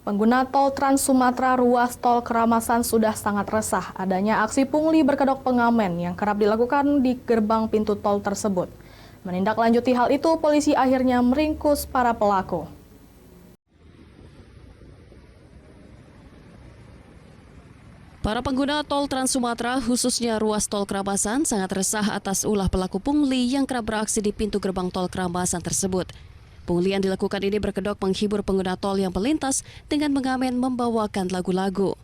Pengguna tol Trans Sumatera ruas tol Keramasan sudah sangat resah adanya aksi pungli berkedok pengamen yang kerap dilakukan di gerbang pintu tol tersebut. Menindaklanjuti hal itu, polisi akhirnya meringkus para pelaku. Para pengguna tol Trans Sumatera, khususnya ruas tol Keramasan, sangat resah atas ulah pelaku pungli yang kerap beraksi di pintu gerbang tol Keramasan tersebut. Pungli yang dilakukan ini berkedok menghibur pengguna tol yang melintas dengan mengamen membawakan lagu-lagu.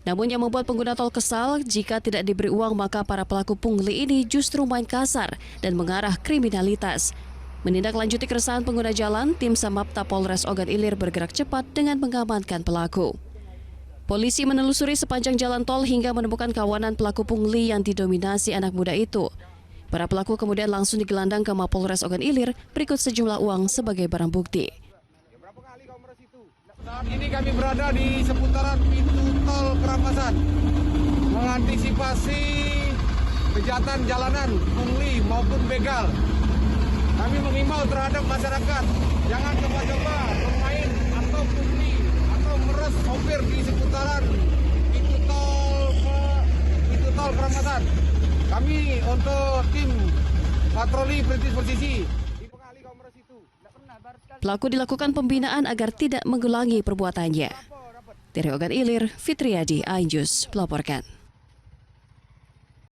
Namun yang membuat pengguna tol kesal, jika tidak diberi uang maka para pelaku pungli ini justru main kasar dan mengarah kriminalitas. Menindaklanjuti keresahan pengguna jalan, tim Samapta Polres Ogan Ilir bergerak cepat dengan mengamankan pelaku. Polisi menelusuri sepanjang jalan tol hingga menemukan kawanan pelaku pungli yang didominasi anak muda itu. Para pelaku kemudian langsung digelandang ke Mapolres Ogan Ilir berikut sejumlah uang sebagai barang bukti. Saat ini kami berada di seputaran pintu tol Keramasan, mengantisipasi kejahatan jalanan, pungli maupun begal. Kami mengimbau terhadap masyarakat, jangan coba-coba bermain atau pungli atau meres sopir di seputaran pintu tol Keramasan. Kami untuk tim patroli perintis posisi. Pelaku dilakukan pembinaan agar tidak mengulangi perbuatannya. Dari Ogan Ilir, Fitriadi, Ainjus melaporkan.